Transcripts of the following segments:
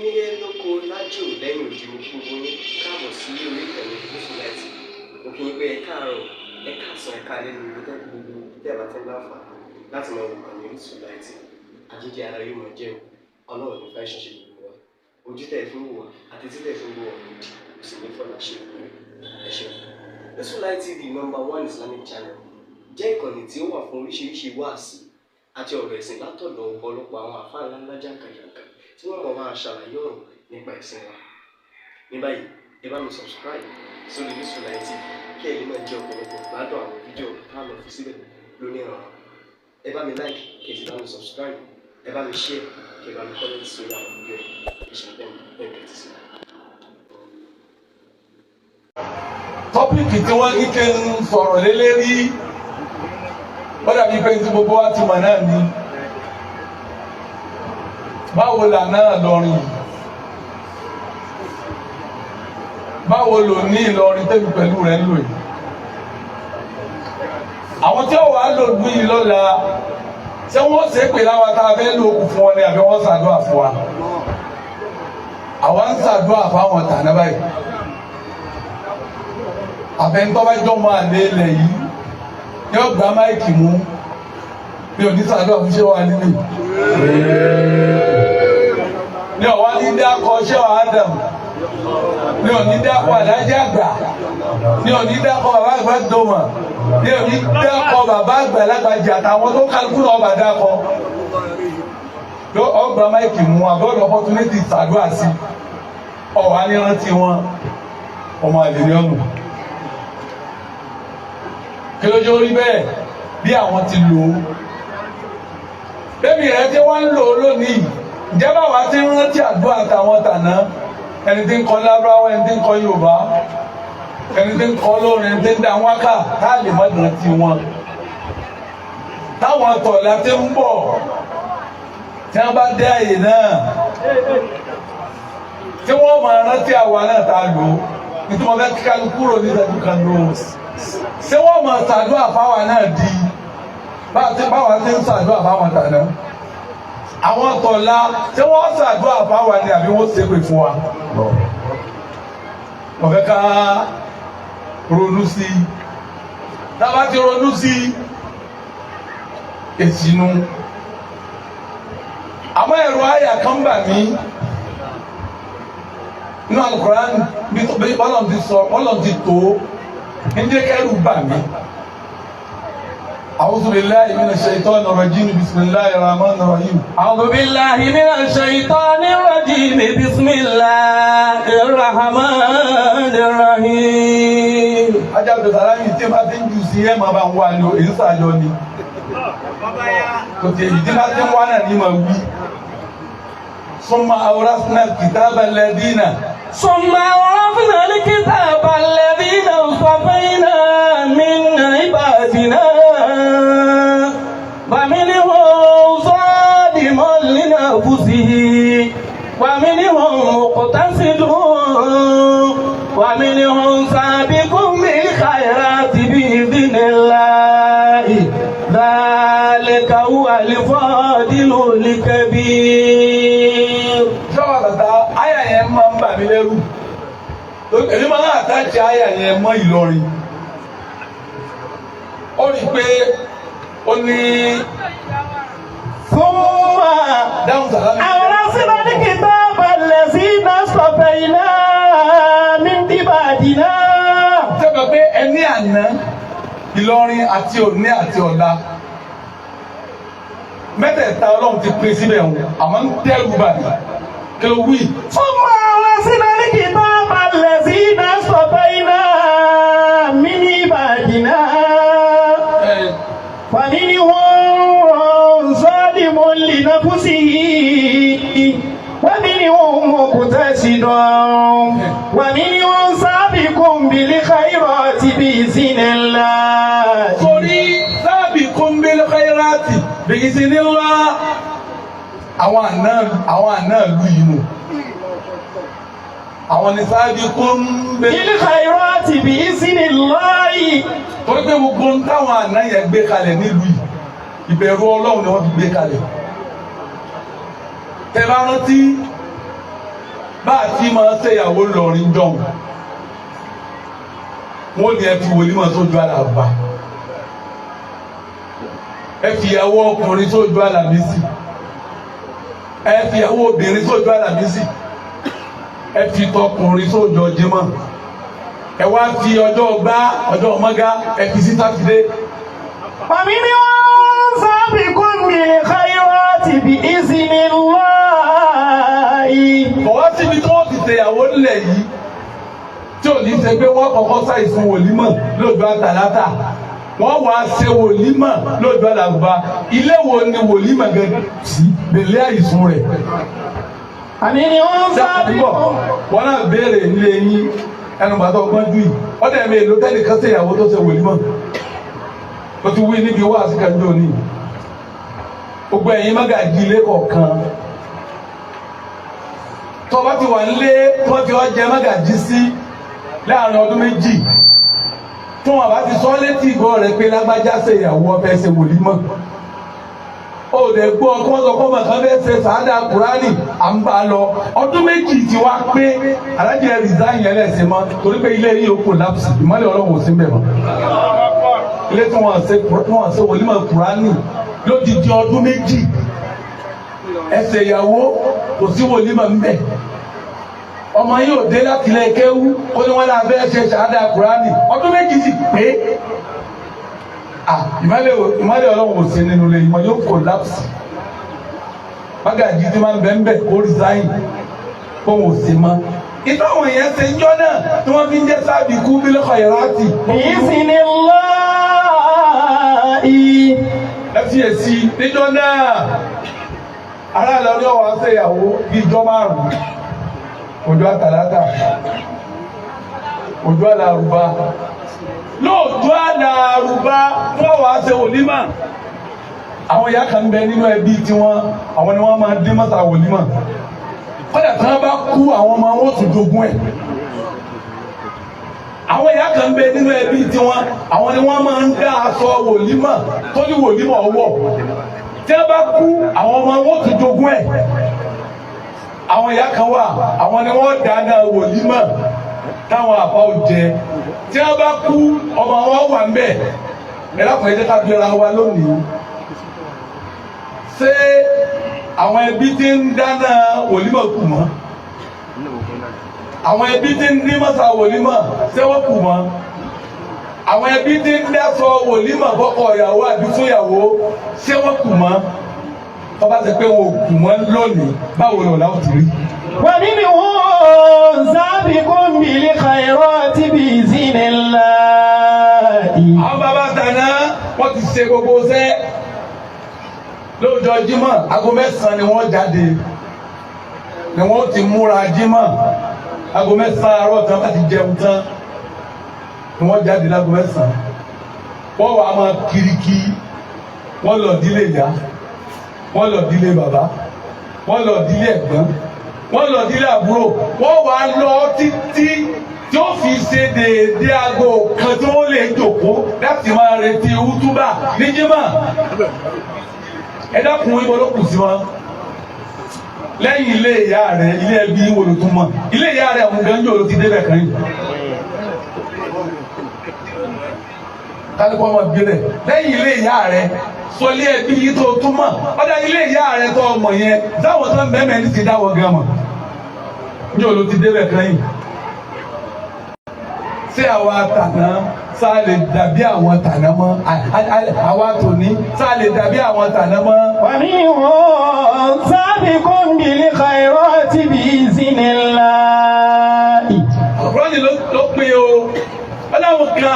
nílé lóko lájò lẹ́yìn òdi gbogbo ní káàbọ̀ sí orí ìkànnì Orísun mo kí n pé ẹ káàárọ̀ ẹ káàsán ẹ káalẹ́ ní ibi tẹ́lẹ̀ gbogbo tẹ́lẹ̀ tẹ́lẹ̀ láǹfààní láti máa wò ìkànnì Orísun àjíjẹ ara yóò máa jẹun ọlọ́run ní fẹ́ ṣẹṣẹ gbogbo wa ojú tẹ̀ fún wò wá àti títẹ̀ fún wò wá lòdì kò sì ní fọ́nà ṣe ẹ ṣeun. Orísun TV #1 Islamic channel jẹ́ ìkànnì tí ó wà fún oríṣiríṣi wáàsí àti ọ̀rọ̀ ẹ̀sìn látọ̀dọ̀ ọ̀pọ̀lọpọ̀ àwọn àfáà ńláńlá jàǹkàjàǹkà tí wọ́n mọ̀ máa ṣàlàyé ọ̀rọ̀ nípa ẹ̀sìn wa. Ní báyìí ẹ bá mi subscribe sórí Orísun TV kí ẹ lè máa jẹ ọ̀pọ̀lọpọ̀ gbádùn àwọn fídíò táwọn fi síbẹ̀ lónìí ọ̀rọ̀. Ẹ bá mi like kí ẹ sì bá mi subscribe, ẹ bá mi share kí ẹ bá mi comment sórí àwọn fídíò ìṣẹ̀lẹ̀ bẹ́ẹ̀ ti sí. Tọ́pìkì tí wọ́n ní kí n sọ̀rọ̀ lé lérí ó dàbí pé tí gbogbo wa ti mọ̀ náà ni báwo là náà lọrin báwo lò ní Ìlọrin tẹ́bi pẹ̀lú rẹ̀ ń lò yìí àwọn tí ó wàá lò lù yìí lọ́la ṣé wọ́n ṣe pé láwa tá a fẹ́ lò kù fún ọ ni àbí wọ́n ṣàdúrà fún wa àwa ń ṣàdúrà fáwọn tàná báyìí àbẹ̀ntọ́bájọ́ máa lé ilẹ̀ yìí yóò gba máìkì mú bí onísàdúrà fún ṣé wà nínú ní ọ̀wá ní dákọ̀ ṣé wà Adam ní òní dákọ̀ àdájẹ́ àgbà ní òní dákọ̀ bàbá àgbà dòmà ní òní dákọ̀ bàbá àgbà lágbàjì àtàwọn tó kálukú náà bà dákọ̀ yóò ọgbà máìkì mú àbọ̀dọ̀ opportunity ṣàdúrà sí ọ̀wá ní rántí wọn ọmọ àlèyànù kí ló jẹ́ orí bẹ́ẹ̀ bí àwọn ti lò ó bébì rẹ tí wọ́n ń lò ó lónìí ǹjẹ́ báwa ti ń rántí àdúrà àtàwọn tàná ẹni tí ń kọ lábáwá ẹni tí ń kọ Yorùbá ẹni tí ń kọ lórin ẹni tí ń dá wákà tá a lè má rántí wọn táwọn tọ̀lá ti ń bọ̀ tí wọ́n bá dé àyè náà tí wọ́n máa rántí àwa náà tá a lò ó nítorí wọn fẹ́ kíkálù kúrò ní ìdájú kan lò ó ṣé wọ́n máa ṣàdúrà fáwa náà di báwa ti ń ṣàdúrà fáwa tàná àwọn tọ̀la ṣé wọ́n ṣàdúrà fáwa ni àbí wọ́n ṣépè fún wa wọ́n fẹ́ ká ronú sí i tábà ti ronú sí èsì nu àmọ́ ẹ̀rọ àyà kan bà mí nínú Al-Qur'an bí Ọlọ́run ti tó ǹjẹ́ kẹ́rù bà mí. أعوذ بالله من الشيطان الرجيم بسم الله الرحمن الرحيم. أعوذ بالله من الشيطان الرجيم بسم الله الرحمن الرحيم. Ajá bẹ̀rẹ̀ sára yìí tí máa ti ń jù sí ẹ̀ máa bá ń wá ní èyí sàjọ ni. Kò tí èyí tí máa ti ń wá náà ní máa wí. ثم أورثنا الكتاب الذين ثم أورثنا الكتاب الذين اصطفينا من عبادنا ومنهم ظالم لنفسه ومنهم مقتصد ومنهم سابق بالخيرات بإذن الله ذلك هو الفاضل الكبير. Àyà yẹn máa ń bà mí lẹ́rù èmi máa ń àtàjì àyà yẹn mọ́ Ìlọrin ó rí i pé ó ní Thumma awrasna al-kitaba allazina istafayna min ibadina. Tẹ́gbẹ́ pé ẹni àná Ìlọrin àti òní àti ọ̀la mẹ́tẹ̀ẹ̀ta Ọlọ́run ti pín síbẹ̀ wọn àmọ́ ń dẹ́rù bà mí. Wí. Thumma awrasna al-kitaba allazina istafayna min ibadina wa minhum zalimun li nafsihi wa minhum muqtasidun wa minhum sabiqun bil khayrati bi iznillah. Torí sabiqun bil khayrati bi iznillah. Àwọn àná ìlú yìí nù àwọn ní sabiqun bil khayrati bi iznillah. Torí pé gbogbo ń táwọn àná yẹn gbé kalẹ̀ nílùú yìí ìbẹ̀rù Ọlọ́run ni wọ́n fi gbé kalẹ̀. Tẹ́ bá rántí bá a ti máa ṣèyàwó lọrin jọ̀hún wọ́n ní ẹ fi wòlímọ̀ sójú àlàbà ẹ fi ìyàwó ọkùnrin sójú àlàmísì ẹ fi ìyàwó obìnrin sójú àlàmísì ẹ fi tọkùnrin sójú Jímọ̀ ẹ wá fi ọjọ́ ọgbà ọjọ́ ọmọgá ẹ fi sí sátidé. Àmì ni wọ́n sábì kún mi khayrati bi iznillahi. Bọ̀wá síbi tí wọ́n ti tẹ̀yàwó nílẹ̀ yìí tí ò ní ṣe pé wọ́n kọ́kọ́ ṣàìsùn wòlímọ̀ lójú àtàlátà wọ́n wá ṣe wòlímọ̀ lójú àlàrúbá ilé wo ni wòlímọ̀ gẹ́gẹ́ sí bèlè àìsùn rẹ̀. Àmì ni wọ́n sábì kún. Wọ́n náà béèrè nílé yín ẹnu bàtà ọgbọ́n jù yìí ọdẹ mi èlò tẹ́lẹ̀ kan ṣèyàwó tó ṣe wòlímọ̀ ó ti wí níbi wá sí kanjú òní gbogbo ẹ̀yin mágàjí ilé kọ̀ọ̀kan tó bá ti wà nílé tó ti wá jẹ mágàjí sí láàrin ọdún méjì tó wọn bá ti sọ létí ìgbọ́ rẹ pé lágbájá ṣèyàwó ọbẹ̀ ṣe wòlímọ̀ ó lè gbọ́ ọkọ ọkọ màkàn bẹ́ẹ̀ ṣe sàádà kúránì à ń bá a lọ ọdún méjì tí wá pé alájẹ resign yẹn lẹ́sẹ̀ mọ́ torí pé ilé yìí ó collapse ìmọ̀lẹ̀ ọlọ́run ò sí mbẹ̀ mọ́ ilé tí wọ́n ṣe wòlímọ̀ kúránì lódìdí ọdún méjì ẹsẹ̀ ìyàwó kò sí wòlímọ̀ ńbẹ̀ ọmọ yìí ò dé láti ilé kéwú ó ní wọ́n náà bẹ́ẹ̀ ṣe sàádà kúránì ọdún méjì sì pé ìmọ̀lẹ̀ ọlọ́run ò sí nínú ilé ìmọ̀ yóò collapse mágàjí tí máa ń bẹ̀ ń bẹ̀ kó resign kó wò sí mọ́ ìtàwọn èèyàn ṣe ń jọ náà tí wọ́n fi ń jẹ́ sábì kú bil khayrati. Bismillahi. ẹ fi èsì níjọ náà aráàlú ni wọ́n wá ṣèyàwó bíi ijọ́ márùn-ún ọjọ́ àtàlátà ọjọ́ àlàrúbá lóòjọ́ àlàrúbá wọ́n wá ṣe wòlímà àwọn ìyá kan bẹ nínú ẹbí tiwọn àwọn ni wọ́n máa dín mọ́ta wòlímà kọ́dà tí wọ́n bá kú àwọn ọmọ wọn tún jogún ẹ̀ àwọn ìyá kan bẹ nínú ẹbí tiwọn àwọn ni wọ́n máa ń dá aṣọ wòlímà tó ní wòlímà ọwọ́ tí wọ́n bá kú àwọn ọmọ wọn tún jogún ẹ̀ àwọn ìyá kan wà àwọn ni wọ́n dáná wòlímà táwọn àbá ò jẹ tí wọ́n bá kú ọmọ wọn wà ń bẹ ẹ lápò ẹ jẹ́ ká bí ara wa lónìí ṣé àwọn ẹbí tí ń dáná wòlímọ̀ kù mọ́ àwọn ẹbí tí ń ní mọ́sá wòlímọ̀ ṣé wọ́n kù mọ́ àwọn ẹbí tí ń dẹ́sọ wòlímọ̀ fọ́kọ ìyàwó àbí fún ìyàwó ṣé wọ́n kù mọ́ tọ́ba ṣe pé wọn ò kù mọ́ lónìí báwo lọ láwọn ti rí. Wa minhum sabiqun bil khayrati bi iznillahi. àwọn bàbá tàná wọ́n ti ṣe gbogbo ṣẹ́ lóòjọ́ Jímọ̀ aago 9 ni wọ́n jáde ni wọ́n ti múra Jímọ̀ aago 9 àárọ̀ tán bá ti jẹun tán ni wọ́n jáde láago 9 wọ́n wà á máa kiriki wọ́n lọ dílé ìyá wọ́n lọ dílé bàbá wọ́n lọ dílé ẹ̀gbọ́n wọ́n lọ dílé àbúrò wọ́n wà á lọ títí tí ó fi ṣe déédé aago kan tí wọ́n lè jòkó láti máa retí wútúbà ní Jímọ̀ ẹ dákun ibo ló kù sí wọn lẹ́yìn ilé ìyá rẹ ilé ẹbí wo ló tún mọ̀ ilé ìyá rẹ àwọn ganjọ ló ti débẹ̀ kan yìí kálíkọ́ ọmọ gbélé lẹ́yìn ilé ìyá rẹ sọ ilé ẹbí yìí tó tún mọ̀ ọ̀dà ilé ìyá rẹ tó ọmọ yẹn dáwọ̀ tán mẹ́mẹ́ ní ti dáwọ̀ gan mọ̀ ní o ló ti débẹ̀ kan yìí ṣé àwa tàná sáà lè dàbí àwọn tàná mọ́ àwa tòní sáà lè dàbí àwọn tàná mọ́. Wa minhum sabiqun bil khayrati bi iznillahi. Àkùránì ló pé o ọlọ́run kan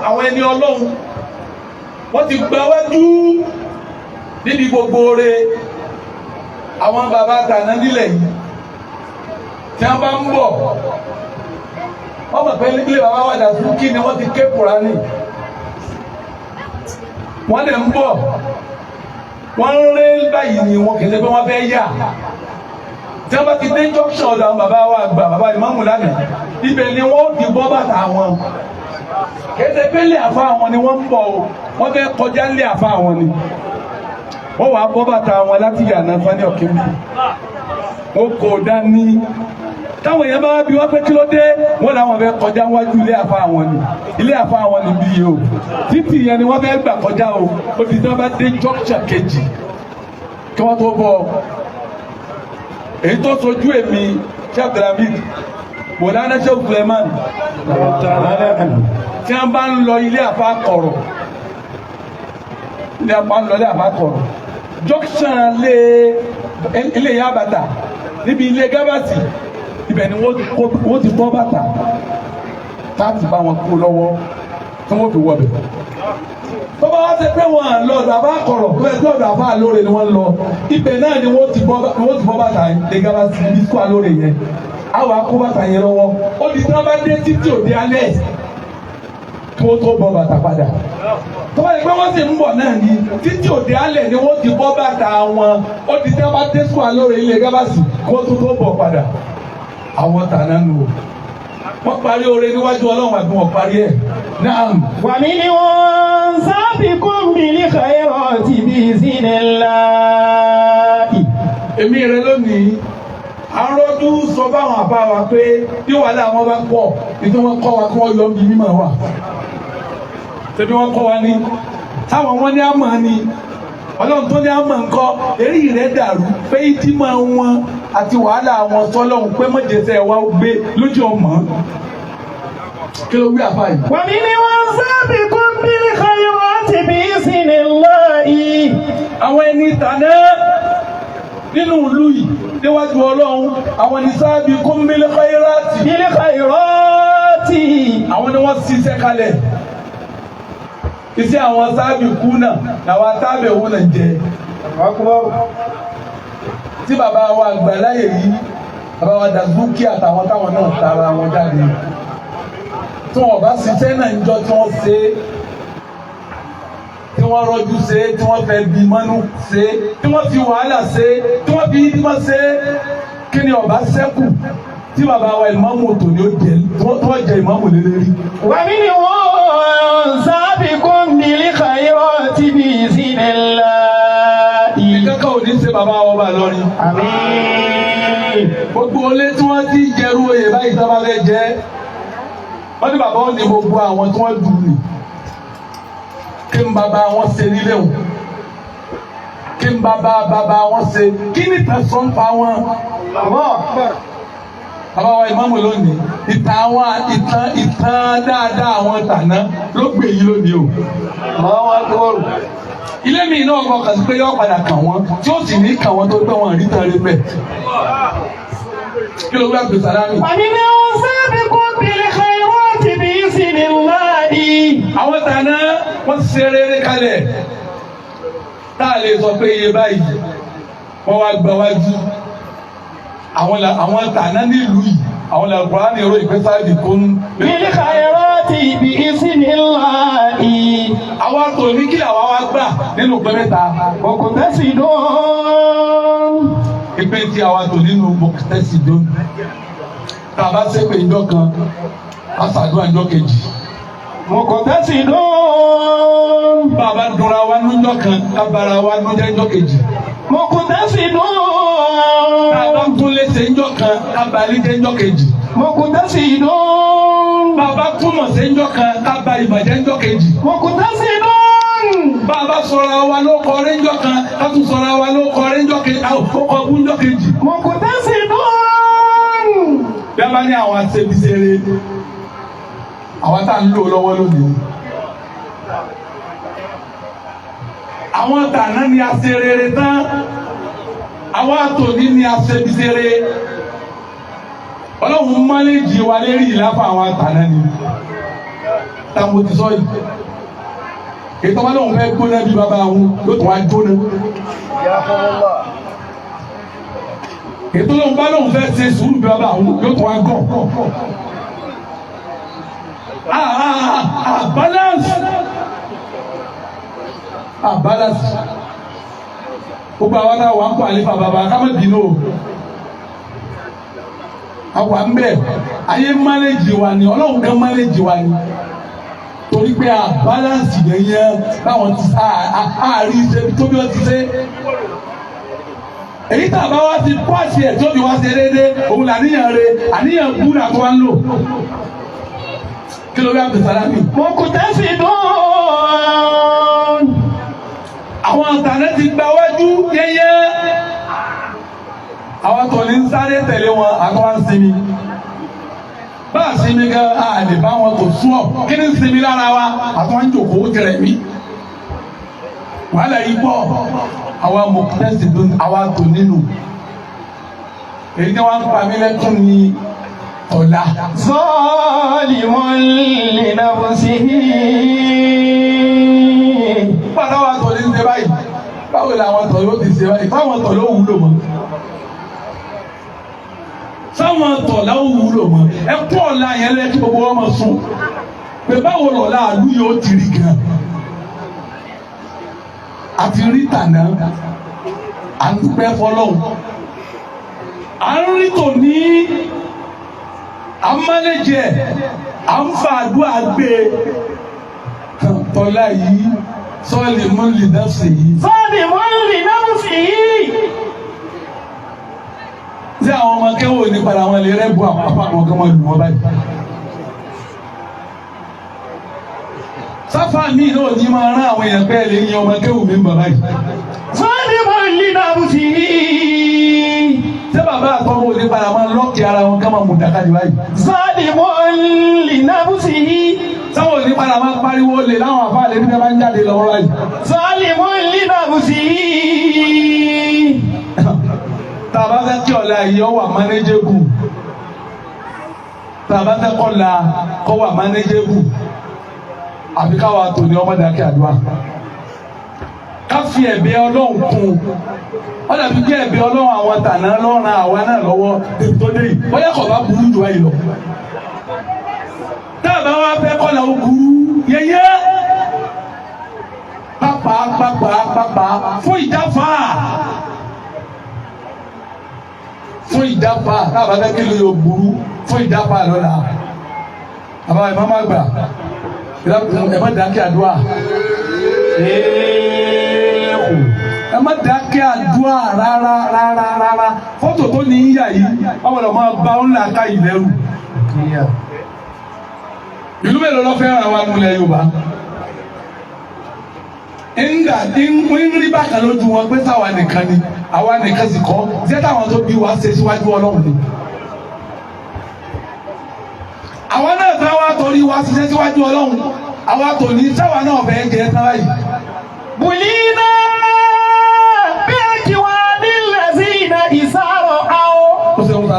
àwọn ẹni ọlọ́run wọ́n ti gba wájú níbi gbogbo oore àwọn bàbá tàná nílẹ̀ yìí tí wọ́n bá ń bọ̀ wọ́n mọ̀ pé nílé bàbá wà dà fún kí ni wọ́n ti ké Kùránì wọ́n lè ń bọ̀ wọ́n ń ré báyìí ni wọ́n kì í ṣe pé wọ́n fẹ́ yà tí wọ́n bá ti dé junction ọ̀dọ̀ àwọn bàbá wa àgbà bàbá ìmáàmù lánàá ibẹ̀ ni wọ́n ti bọ́ bàtà wọn kì í ṣe pé lé àfa àwọn ni wọ́n ń bọ̀ o wọ́n fẹ́ kọjá lé àfa àwọn ni wọ́n wàá bọ́ bàtà wọn láti yànnà fani ọ̀kẹ́ mi ó kò dání táwọn èèyàn bá wá bí wọ́n pé kí ló dé wọ́n làwọn fẹ́ kọjá wájú ilé àfa àwọn ni ilé àfa àwọn ni bí o títì yẹn ni wọ́n fẹ́ gbà kọjá o ó ti tí wọ́n bá dé junction kejì kí wọ́n tó bọ̀ èyí tó sojú èmi Sheikh Abdulhamid Mọ̀lánà Sheikh Suleiman tí wọ́n bá ń lọ ilé àfa kọ̀rọ̀ ilé àfa ń lọ ilé àfa kọ̀rọ̀ junction ilé Yabata níbi ilé Gábàsì ibẹ̀ ni wọ́n ti bọ́ bàtà láti bá wọn kú lọ́wọ́ tí wọ́n fi wọbẹ̀. tó bá wá ṣe pé wọn lọ ọ̀dọ̀ àbá kọ̀rọ̀ tó ẹgbẹ́ ọ̀dọ̀ àbá àlóore ni wọ́n lọ ibẹ̀ náà ni wọ́n ti bọ́ bàtà ilé Gábàsì ní sukú àlóore yẹn àwọn akó bàtà yẹn lọ́wọ́ ó di tí wọ́n bá dé títí òde alẹ́ kí wọ́n tó bọ́ bàtà padà. tó bá yẹ pé wọ́n sì ń bọ̀ náà ni títí òde alẹ́ ni wọ́n ti bọ́ bàtà wọn ó di tí wọ́n bá dé sukú àlóore ilé Gábàsì kí wọ́n tó bọ̀ padà. àwọn tàná nù wọ́n parí oore níwájú Ọlọ́run àbí wọ́n parí ẹ̀ náà. wà mí ni wọ́n sabiqun bil khayrati bi idhnillahi. èmi rẹ lónìí àròjù sọ fáwọn àbá wa pé bí wàhálà wọn bá pọ̀ nítorí wọ́n kọ́ wa kí wọ́n yọ bí mímọ́ wa tẹbi wọ́n kọ́ wa ní táwọn wọn ní àmọ́ ni Ọlọ́run tó ní àmọ́ nǹkan eré rẹ̀ dàrú pé ìdí máa wọn àti wàhálà àwọn sọlọ́hún pé mọ̀jẹsẹ̀ wa gbé lójú ọmọ kí ló wí àfa yìí. wà mí ni wọ́n sabiqun bil khayrati bi idhnillahi. àwọn ẹni tàná nínú ìlú yìí níwájú Ọlọ́run àwọn ẹni sabiqun bil khayrati. bil khayrati. àwọn ni wọ́n ṣiṣẹ́ kalẹ̀ iṣẹ́ àwọn sabiquna làwọn tabi'una jẹ. tí bàbá wa àgbà láyè yìí bàbá wa Dàzúkì àtàwọn táwọn náà tara wọn jáde tí wọn bá ṣiṣẹ́ náà ń jọ tí wọ́n ṣe tí wọ́n rọ́jú ṣe tí wọ́n fẹ́ bí mọ́nú ṣe tí wọ́n fi wàhálà ṣe tí wọ́n fi ìdímọ̀ ṣe kí ni ọba ṣẹ́kù tí bàbá wa ìmáàmù òtò ni ó jẹ tí wọ́n jẹ ìmáàmù lélẹ́rí. wà mí ni wọ́n sabiqun bil khayrati bi idhnillahi. ìkẹ́kọ̀ọ́ ò ní ṣe bàbá wa ọba lọ́rin. àmín. gbogbo olé tí wọ́n ti jẹrú oyè báyìí sábà fẹ́ jẹ́ wọ́n ní bàbá wọn ní gbogbo àwọn tí wọ́n dùn ní kí n bàbá wọn ṣe nílé wọn kí n bàbá wọn ṣe kí ni tẹ̀sán pa wọn. bàbá wa ìmáàmù lónìí ìtàn dáadáa àwọn tàná ló gbè yín lónìí o. ilé mi náà kọ kàn sí pé yọ padà kàn wọ́n tí ó sì ní kàn wọ́n tó gbé wọn rí tán rí bẹ́ẹ̀. kí ló gbé Abdulsalami. wà mí ni wọ́n sabiqun bil khayrati bi idhnillahi. àwọn tàná wọ́n ṣe rere kalẹ̀ tá a lè sọ pé iye báyìí wọ́n wá gba wájú àwọn tàná nílùú yìí àwọn làkúrá ní ìró ìgbésàdì tó ń. bil khayrati bi idhnillahi. àwa tó ní kí làwa wá gbà nínú pé mẹ́ta. muqtasidun. ìpè tí àwa tó nínú muqtasidun. tá a bá ṣépè ìjọ kan a ṣàdúrà ìjọ kejì. muqtasidun. bàbá dunra wa nújọ kan kábàárà wa nújọ ìjọ kejì. muqtasidun. bàbá tún lè ṣe ìjọ kan kábàárì jẹ ìjọ kejì. muqtasidun. bàbá túmọ̀ ṣe ìjọ kan kábàárì ìbàjẹ́ ìjọ kejì. muqtasidun. bàbá sọ̀rọ̀ wa ló kọrin ìjọ kan kátó sọ̀rọ̀ wa ló kọrin ìjọ kejì àkókò bú ìjọ kejì. muqtasidun. bí a bá ní àwọn aṣebíṣeré àwọn tá à ń lò lọ́wọ́ lónìí. àwọn tàná ni aṣerere tán àwọn àtòní ni aṣebíṣeré. Ọlọ́run mánéjì wa lérí ìláfà àwọn àtàná ni táwọn ti sọ yìí. ètò wọn lóun fẹ́ gbóná bí bàbá wọn yóò tún wá jóná. ètò lóun bá lóun fẹ́ ṣe sùúrù bí bàbá wọn yóò tún wá gọ̀. balance gbogbo àwọn náà wà ń kó àlefa bàbá kámẹ́ bínú o àwọn ń bẹ ayé mánéjì wa ni Ọlọ́run kan mánéjì wa ni torí pé balance yẹn yẹn báwọn ti àárí ṣe tó bí wọ́n ti ṣe èyí tá a bá wá ti pàṣẹ ẹ̀ tó fi wá ṣe déédéé òun làníyàn rẹ̀ àníyàn búra tó wá ń lò kí ló rí Abdulsalami. mo kò tẹ́sí dùn. àwọn àtàlẹ́ ti gba wájú yẹ́yẹ́ àwọn tó ní sáré tẹ̀lé wọn àtọ́wá ń sinmi bá a sinmi gan a lè bá wọn tó sún ọ kí ni sinmi lára wa àtọ́wá ń jòkó tẹ̀lé mi wàhálà yìí pọ̀ àwa mo tẹ́sí dùn àwa tó nínú èyí tí wọ́n ń pa mí lẹ́kùn ní ọ̀la. Zalimun li nafsihi. Báwo la tọ̀ ní ṣe báyìí? Báwo làwọn tọ̀ yóò ti ṣe báyìí? Báwọn tọ̀ ló wúlò mọ́. Sáwọn tọ̀ láwù wúlò mọ́. Ẹ kú ọ̀la yẹn lẹ́kí gbogbo ọmọ sùn. Pé báwo lọ̀la àlú yóò ti rí gan? Àti rí tànà, à ń dúpẹ́ fọlọ́hùn. À ń rí tòní. À ń mánéjì ẹ̀, à ń fa àdúrà gbé tọ́lá yìí sọ́ọ̀lì mọ́lì nafsi yìí. Sọ́ọ̀lì mọ́lì nafsi yìí. Tí àwọn ọmọ kẹ́wò ní padà wọn lè rẹ́ bu àpapọ̀ àwọn kan máa lù wọ́n báyìí. Sáfà mi náà ní máa rán àwọn èèyàn bẹ́ẹ̀ lè yan ọmọ kẹ́wò mi bàbá yìí. Sọ́ọ̀lì mọ́lì nafsi yìí. Ṣé bàbá àtọ́wò ní padà máa lọ́ọ̀kì ara wọn ká máa mú dàkàdì báyìí? Sọ́ọ̀lì mọ́lì nafsi yìí. Sáwọn òní padà máa pariwo lè láwọn àfáà lè ní ká máa ń jáde lọ́wọ́ báyìí. Sọ́ọ̀lì mọ́lì nafsi yìí. Tá a bá fẹ́ kí ọ̀la yìí ọ wà manageable. Tá a bá fẹ́ kọ́la kọ́ wà manageable. Àbí káwa tò ní ọmọdé akẹ́ àdúrà. Ká fi ẹ̀bẹ̀ Ọlọ́run kún. Wọ́n dàbí kí ẹ̀bẹ̀ Ọlọ́run àwọn tàná lọ́rùn àwa náà lọ́wọ́ débi tó dé yìí. Bóyá kò bá burú jù wáyé lọ. Tá a bá wá fẹ́ kọ́la ó burú yẹ́yẹ́. Pápá fún ìjáfà. Fún ìjáfà tá a bá fẹ́ kí ló yóò burú fún ìjáfà lọ́la. Àbá ẹ̀ má má gbà. Ẹ má dákẹ́ àdúrà. Ẹ má dákẹ́ àdúrà rárá. Fọ́tò tó ní yíyà yìí, ọmọ ọmọ bá ń là ká ìlẹ́rù. Ìlú mélòó lọ fẹ́ ara wa nulẹ̀ Yorùbá? Nga ń rí bákan lójú wọn pé sáwa nìkan ni, àwa nìkan sì kọ́, jẹ́ táwọn tó bí wa ṣe síwájú Ọlọ́run ni. Àwa náà fẹ́ wá torí wa ṣiṣẹ́ síwájú Ọlọ́run, àwa tò ní sáwa náà fẹ́ jẹ́ tán báyìí. Bùlínà bí àkíwá nílẹ̀ sí iná ìsárọ̀ àwọ̀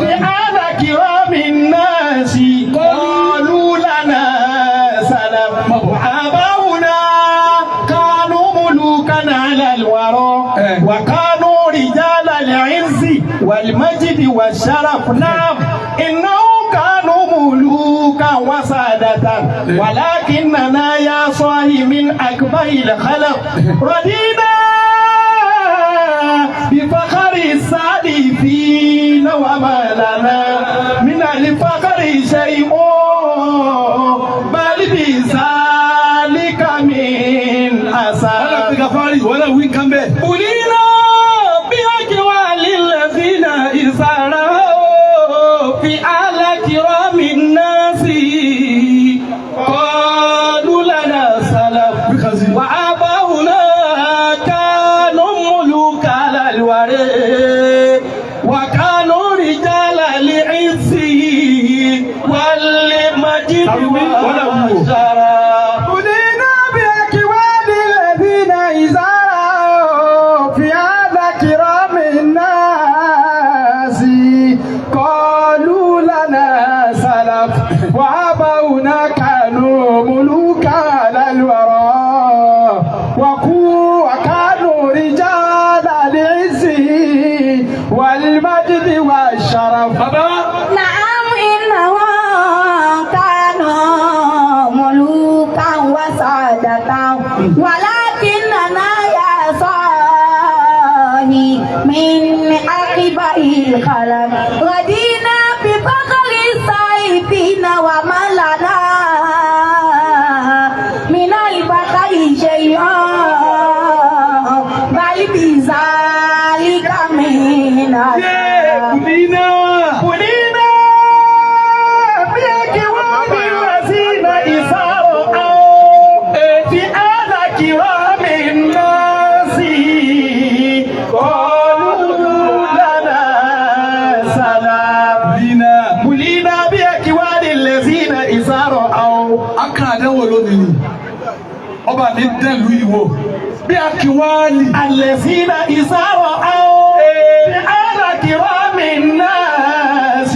bí àdàkìrọ̀ mi náà sí kọlu lánà sàlám. Àbáwùnà kánú mùlùkánà àlàlùwárọ̀ wà kánú rìjálà lẹ́yìnsì wàlmájìdì wà sàràf náà. إنهم كانوا ملوكا وسادة ولكننا يا صاحي من أكبر الخلق رضينا بفخر السالفين وما لنا من الفخر شيء بل بذلك من أسى بلينا بأكوال الذين إسروا في على كرام الناس قالوا لنا سلام وآباؤنا كانوا ملوك على الورى وكانوا رجال العز والمجد والشرف بلينا بأكوان الذين إزاروا في هذا كرام الناس قالوا لنا سلف وآباؤنا كانوا ملوكا على الورى وكانوا رجال العز والمجد والشرف. نعم إنهم كانوا ملوكا وسادة ولكننا يا صاحي من أكبر الخلق رضينا بفخر السائبين وما لنا من الفخر شيء بل بذلك من ọba mi dẹ́lu ìwò bí Akínwálì. الذين إذا رأوا بأهل كرام الناس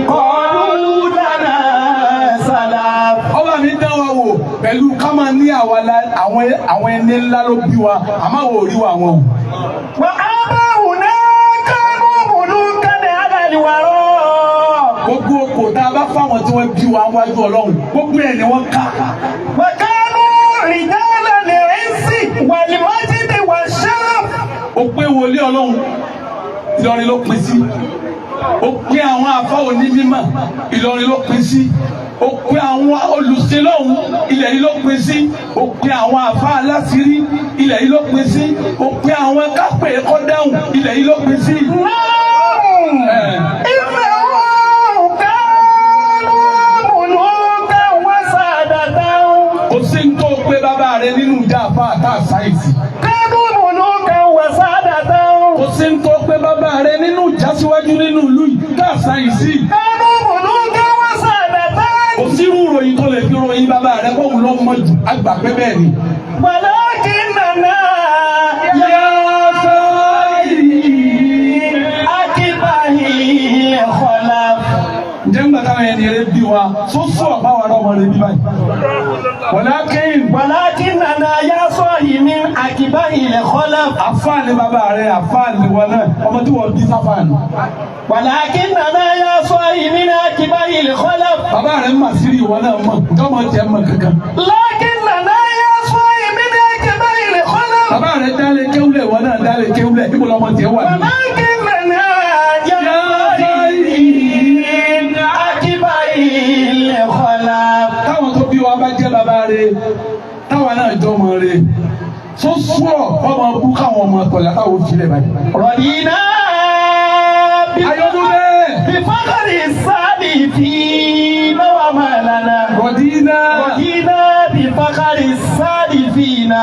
قالوا لنا سلام. ọba mi dán wa wò pẹ̀lú ká máa ní àwọn ẹni ńlá ló bí wa àmọ́ àwọn ò rí wa wọn. وآباؤنا كانوا ملوكا على الورى. gbogbo okò tá a bá fáwọn tí wọ́n bí wa wájú Ọlọ́run gbogbo ẹ̀ ni wọ́n ká. وكانوا رجال العز والمجد والشرف. ó pé wòlíì Ọlọ́run Ìlọrin ló pín sí. ó pé àwọn àfáà onímọ̀ Ìlọrin ló pín sí. ó pé àwọn olùsílọ́hún ilẹ̀ yìí ló pín sí. ó pé àwọn àfáà aláṣírí ilẹ̀ yìí ló pín sí. ó pé àwọn kápẹ́ ẹ̀kọ́ dáhùn ilẹ̀ yìí ló pín sí. kò sí ní tó pé bàbá rẹ nínú ìjà àfáà tá a sáyẹ̀sì. kò sí ní tó pé bàbá rẹ nínú ìjà síwájú nínú ìlú yìí tá a sáyẹ̀sì. kò sí irú ròyìn tó lè fi ròyìn bàbá rẹ kó wùlọ́ mọ́ jù àgbà pé bẹ́ẹ̀ ni. ولكننا يا سيدي أكبر الخلف. ǹjẹ́ ńgbà táwọn ẹni rẹ bí wa sọ́sọ́ àbáwá náà wọ́n lè bí báyìí. ولكننا يا صاحي من أكبر الخلف. àfáàní bàbá rẹ àfáàní wọn náà ọmọ tí wọ́n bí sáfàní. ولكننا يا صاحي من أكبر الخلف. bàbá rẹ mà sí ìwọ náà mọ̀ ntọ́mọ tiẹ̀ mọ̀ kankan. لكننا يا صاحي من أكبر الخلف. bàbá rẹ dálé kéwúlẹ̀ ìwọ náà dálé kéwúlẹ̀ ibo lọmọ tiẹ̀ wà ní. ولكننا يا صاحي من أكبر الخلف. táwọn tó bí wa bá jẹ́ bàbá rẹ táwa náà jọ mọ̀ rẹ sọ́sọ́ ọmọ bú káwọn ọmọ ọ̀tọ̀lá táwọn ò filẹ̀ báyìí. رضينا بفخر السالفين وما لنا. رضينا بفخر السالفين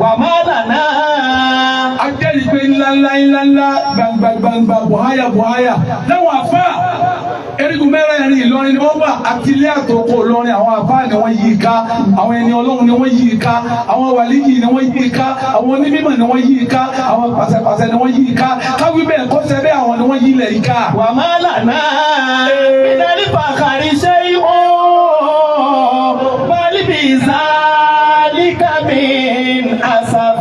وما لنا. ajẹ́rìí pé ńláńlá gbangba buhaya láwọn àfá erigun mẹ́rẹ̀ẹ̀rin Ìlọrin ni wọ́n wà àti ilé àtòkò Ìlọrin àwọn àfá ni wọ́n yí ká àwọn ẹni Ọlọ́run ni wọ́n yí ká àwọn wàlíyì ni wọ́n yí ká àwọn onímọ̀ ni wọ́n yí ká àwọn pàṣẹpàṣẹ ni wọ́n yí ká káwí bẹ́ẹ̀ kọ́sẹ́ bẹ́ẹ̀ àwọn ni wọ́n yí ilẹ̀ yí ká. وما لنا من الفخر شيء بل بذلك من أسف.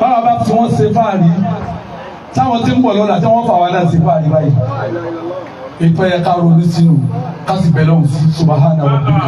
báwa bá fi wọ́n ṣe fáàrí táwọn tí ń bọ̀ lọ́la tí wọ́n fà wá náà ṣe fáàrí báyìí ètò ẹ̀yẹ ká ronú sínú ká sì bẹ̀ lọ́hùn sí subahana rabbika.